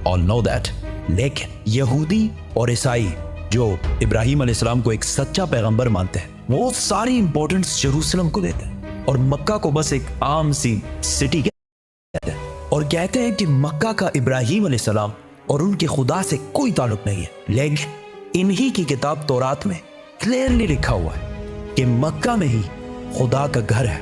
All know that. लेकिन यहूदी और ईसाई जो इब्राहिम अलैहिस्सलाम को एक सच्चा पैगंबर मानते हैं, वो सारी इंपॉर्टेंस जेरूसलम को देते हैं और मक्का को बस एक आम सी सिटी कहते हैं, और कहते हैं कि मक्का का इब्राहिम अलैहिस्सलाम और उनके खुदा से कोई ताल्लुक नहीं है। लेकिन इन्हीं की किताब तौरात में क्लियरली लिखा हुआ है कि मक्का में ही खुदा का घर है।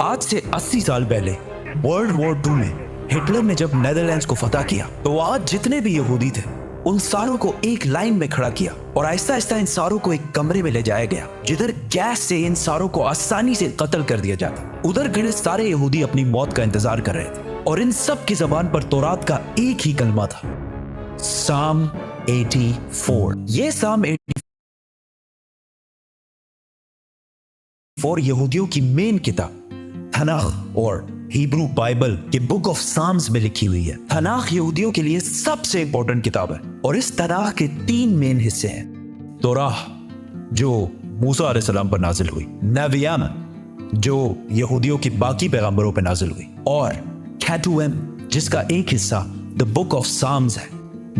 आज से 80 साल पहले वर्ल्ड वॉर 2 में हिटलर ने जब नेदरलैंड्स को फतह किया, तो आज जितने भी यहूदी थे उन सारों को एक लाइन में खड़ा किया और आहिस्ता आहिस्ता इन सारों को एक कमरे में ले जाया गया, जिधर गैस से इन सारों को आसानी से कत्ल कर दिया जाता। उधर खड़े सारे यहूदी अपनी मौत का इंतजार कर रहे थे और इन सब की जबान पर तौरात का एक ही कलमा था, साम 84। ये साम 84 यहूदियों की मेन किताब तनाख और हिब्रू बाइबल के बुक ऑफ साम्स में लिखी हुई है। तनाख यहूदियों के लिए सबसे इंपॉर्टेंट किताब है और इस तनाख के 3 मेन हिस्से हैं। तौराह जो मूसा अलैहिस्सलाम पर नाजिल हुई, नवियाना जो यहूदियों की बाकी पैगंबरों पर नाजिल हुई, और कैटुएम जिसका एक हिस्सा द बुक ऑफ साम्स है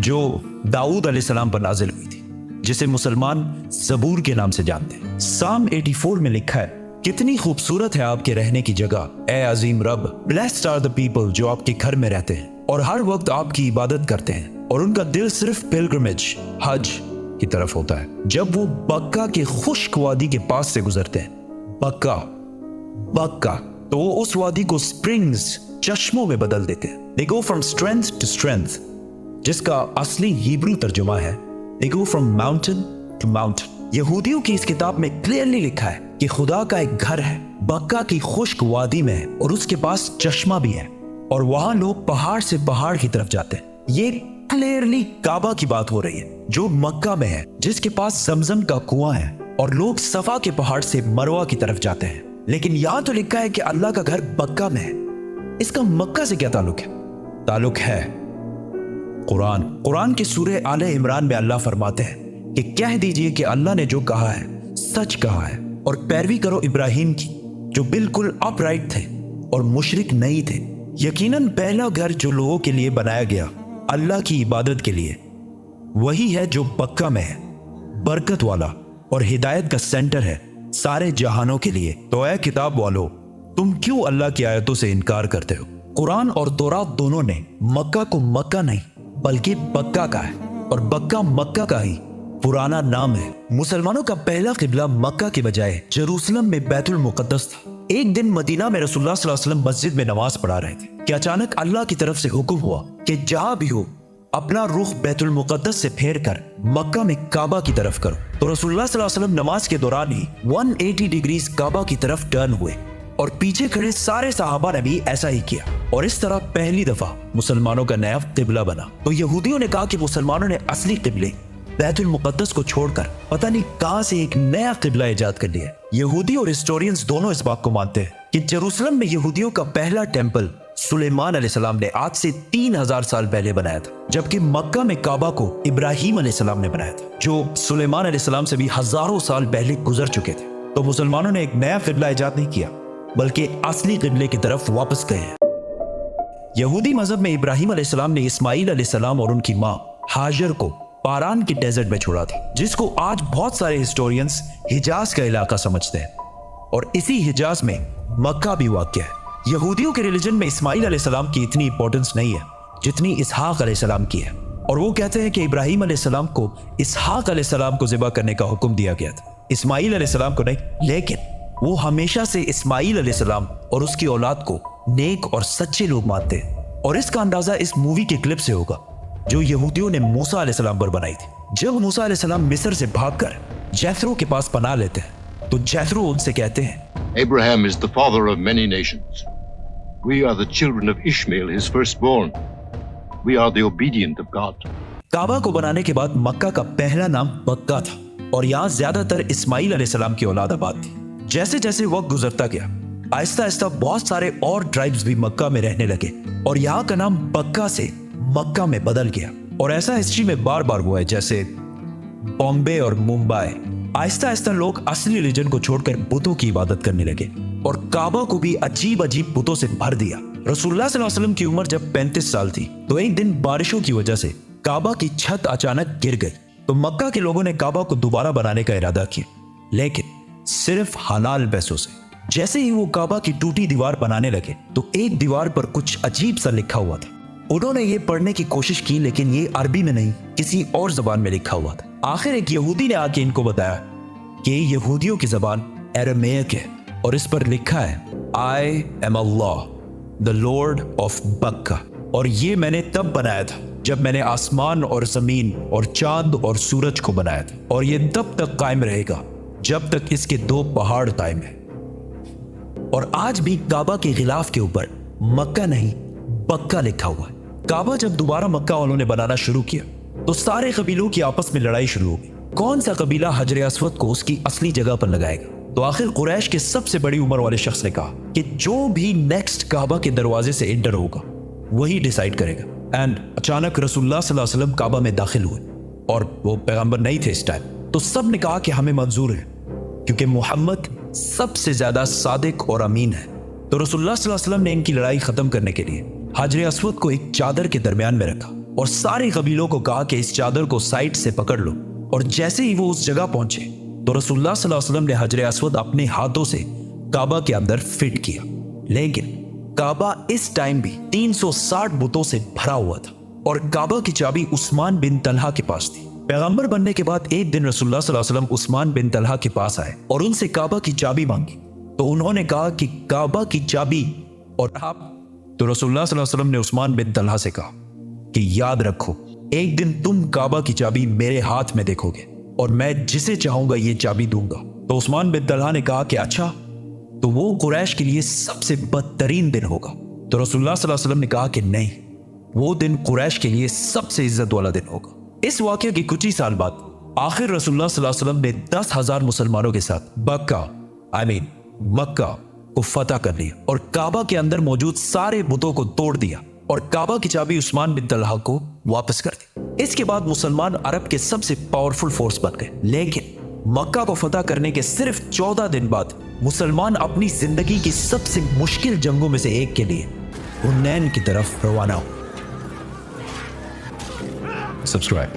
जो दाऊद अलैहिस्सलाम पर नाजिल हुई थी, जिसे मुसलमान ज़बूर के नाम से जानते हैं। साम 84 में लिखा है, कितनी खूबसूरत है आपके रहने की जगह, ए अजीम रब। ब्लेस्ड आर द पीपल जो आपके घर में रहते हैं और हर वक्त आपकी इबादत करते हैं और उनका दिल सिर्फ पिलग्रिमेज हज की तरफ होता है। जब वो बक्का के खुश्क वादी के पास से गुजरते हैं, बक्का तो वो उस वादी को स्प्रिंग्स चश्मों में बदल देते हैं। They go from strength to strength, जिसका असली हिब्रू तर्जुमा है they go from mountain to mountain. यहूदियों की इस किताब में क्लियरली लिखा है कि खुदा का एक घर है, बक्का की खुश्क वादी में है और उसके पास चश्मा भी है और वहां लोग पहाड़ से पहाड़ की तरफ जाते हैं। ये क्लियरली काबा की बात हो रही है जो मक्का में है, जिसके पास जमजम का कुआं है, और लोग सफा के पहाड़ से मरवा की तरफ जाते हैं। लेकिन यहां तो लिखा है कि अल्लाह का घर बक्का में है। इसका मक्का से क्या ताल्लुक है? ताल्लुक है कुरान की सूरह आले इमरान में अल्लाह फरमाते हैं कि कह दीजिए कि अल्लाह ने जो कहा है सच कहा है और पैरवी करो इब्राहिम की जो बिल्कुल अपराइट थे और मुशरिक नहीं थे। यकीनन पहला घर जो लोगों के लिए बनाया गया अल्लाह की इबादत के लिए, वही है जो बक्का में है, बरकत वाला और हिदायत का सेंटर है सारे जहानों के लिए। तो ऐ किताब वालों, तुम क्यों अल्लाह की आयतों से इनकार करते हो? कुरान और तौरात दोनों ने मक्का को मक्का नहीं बल्कि बक्का का है, और बक्का मक्का का ही पुराना नाम है। मुसलमानों का पहला किबला मक्का के बजाय जेरूसलम में बैतुल मुकद्दस था। एक दिन मदीना में रसूलुल्लाह सल्लल्लाहु अलैहि वसल्लम मस्जिद में नमाज पढ़ा रहे थे कि अचानक अल्लाह की तरफ से हुक्म हुआ कि जहां भी हो अपना रुख बैतुल मुकद्दस से फेर कर मक्का में काबा की तरफ करो। तो रसूलुल्लाह सल्लल्लाहु अलैहि वसल्लम नमाज के दौरान ही 180 डिग्रीज काबा की तरफ टर्न हुए और पीछे खड़े सारे सहाबा ने भी ऐसा ही किया, और इस तरह पहली दफा मुसलमानों का नया किबला बना। तो यहूदियों ने कहा कि मुसलमानों ने असली किबले बैतुल मुकद्दस को छोड़कर पता नहीं कहां से एक नया किबला इजाद कर लिया। यहूदी और हिस्टोरियंस दोनों इस बात को मानते हैं कि जेरूसलम में यहूदियों का पहला टेंपल सुलेमान अलैहिस्सलाम ने आज से 3000 साल पहले बनाया था, जबकि मक्का में काबा को इब्राहिम अलैहिस्सलाम ने बनाया था, जो सुलेमान अलैहिस्सलाम से भी हजारों साल पहले गुजर चुके थे। तो मुसलमानों ने एक नया किबला इजाद नहीं किया बल्कि असली किबले की तरफ वापस गए हैं। यहूदी मजहब में इब्राहिम अलैहिस्सलाम ने इस्माइल अलैहिस्सलाम और उनकी माँ हाजर को पारान के डेजर्ट में छोड़ा था, जिसको आज बहुत सारे हिस्टोरियंस हिजाज का इलाका समझते हैं, और इसी हिजाज में मक्का भी वाक़ है। यहूदियों के रिलीजन में इस्माइल अलैहिस्सलाम की इतनी इंपॉर्टेंस नहीं है जितनी इसहाक अलैहिस्सलाम की है, और वो कहते हैं कि इब्राहिम अलैहिस्सलाम को इसहाक अलैहिस्सलाम को ज़िबा करने का हुक्म दिया गया था, इस्माइल अलैहिस्सलाम को नहीं। लेकिन वो हमेशा से इस्माइल अलैहिस्सलाम और उसकी औलाद को नेक और सच्चे लोग मानते हैं, और इसका अंदाजा इस मूवी के क्लिप से होगा जो यहूदियों ने मूसा अलैहिस्सलाम पर बनाई थी। जब मूसा अलैहिस्सलाम मिस्र से भागकर जैथरो के पास पनाह लेते हैं तो जैथरो उनसे कहते हैं, Abraham is the father of many nations. We are the children of Ishmael, his firstborn. We are the obedient of God. काबा को बनाने के बाद मक्का का पहला नाम बक्का था और यहाँ ज्यादातर इस्माइल अलैहिस्सलाम की औलाद आबाद थी। जैसे जैसे वक्त गुजरता गया आहिस्ता आहिस्ता बहुत सारे और ट्राइब्स भी मक्का में रहने लगे और यहाँ का नाम बक्का से मक्का में बदल गया। और ऐसा हिस्ट्री में बार बार हुआ है, जैसे बॉम्बे और मुंबई। आहिस्ता आहिस्ता लोग असली रिलीजन को छोड़कर बुतों की इबादत करने लगे और काबा को भी अजीब अजीब बुतों से भर दिया। रसूलुल्लाह सल्लल्लाहु अलैहि वसल्लम की उम्र जब 35 साल थी तो एक दिन बारिशों की वजह से काबा की छत अचानक गिर गई। तो मक्का के लोगों ने काबा को दोबारा बनाने का इरादा किया, लेकिन सिर्फ हलाल पैसों से। जैसे ही वो काबा की टूटी दीवार बनाने लगे तो एक दीवार पर कुछ अजीब सा लिखा हुआ था। उन्होंने ये पढ़ने की कोशिश की, लेकिन ये अरबी में नहीं, किसी और जबान में लिखा हुआ था। आखिर एक यहूदी ने आके इनको बताया कि यहूदियों की जबान अरामीक है और इस पर लिखा है I am Allah the Lord of बक्का, और ये मैंने तब बनाया था जब मैंने आसमान और जमीन और चांद और सूरज को बनाया था, और ये तब तक कायम रहेगा जब तक इसके 2 पहाड़ कायम है। और आज भी काबा के गिलाफ के ऊपर मक्का नहीं बक्का लिखा हुआ है। काबा जब दोबारा मक्का वालों ने बनाना शुरू किया तो सारे कबीलों की आपस में लड़ाई शुरू हो गई, कौन सा कबीला हजर अस्वद को उसकी असली जगह पर लगाएगा। तो आखिर कुरैश के सबसे बड़ी उम्र वाले शख्स ने कहा कि जो भी नेक्स्ट काबा के दरवाजे से एंटर होगा वही डिसाइड करेगा। एंड अचानक रसूलुल्लाह सल्लल्लाहु अलैहि वसल्लम काबा में दाखिल हुए, और वो पैगंबर नहीं थे इस टाइम। तो सब ने कहा कि हमें मंजूर है, क्योंकि मोहम्मद सबसे ज्यादा सादिक और अमीन है। तो रसूलुल्लाह सल्लल्लाहु अलैहि वसल्लम ने इनकी लड़ाई खत्म करने के लिए हजर अस्वद को एक चादर के दरमियान में रखा और सारे कबीलों को कहा कि इस चादर को साइड से पकड़ लो। और जैसे ही वो उस जगह पहुंचे तो रसूलुल्लाह सल्लल्लाहु अलैहि वसल्लम ने हजर अस्वद अपने हाथों से काबा के अंदर फिट किया। लेकिन काबा इस टाइम भी 360 बुतों से भरा हुआ था, और काबा की चाबी उस्मान बिन तलहा के पास थी। पैगंबर बनने के बाद एक दिन रसूलुल्लाह सल्लल्लाहु अलैहि वसल्लम उस्मान बिन तलहा के पास आए और उनसे काबा की चाबी मांगी। तो उन्होंने कहा कि काबा की चाबी और आप। तो रसूलुल्लाह सल्लल्लाहु अलैहि वसल्लम ने उस्मान बिन तलहा से कहा कि याद रखो, एक दिन तुम काबा की चाबी मेरे हाथ में देखोगे और मैं जिसे चाहूंगा ये चाबी दूंगा। तो उस्मान बिन तलहा ने कहा कि अच्छा, तो वो कुरैश के लिए सबसे बदतरीन दिन होगा। तो रसूलुल्लाह सल्लल्लाहु अलैहि वसल्लम ने कहा कि नहीं, वो दिन कुरैश के लिए सबसे इज्जत वाला दिन होगा। इस वाकये के कुछ ही साल बाद आखिर रसूलुल्लाह सल्लल्लाहु अलैहि वसल्लम ने 10,000 मुसलमानों के साथ मक्का को फतह कर लिया और काबा के अंदर मौजूद सारे बुतों को तोड़ दिया और काबा की चाबी उस्मान बिन तलहा को वापस कर दी। इसके बाद मुसलमान अरब के सबसे पावरफुल फोर्स बन गए। लेकिन मक्का को फतह करने के सिर्फ 14 दिन बाद मुसलमान अपनी जिंदगी की सबसे मुश्किल जंगों में से एक के लिए हुनैन की तरफ रवाना हुए। सब्सक्राइब।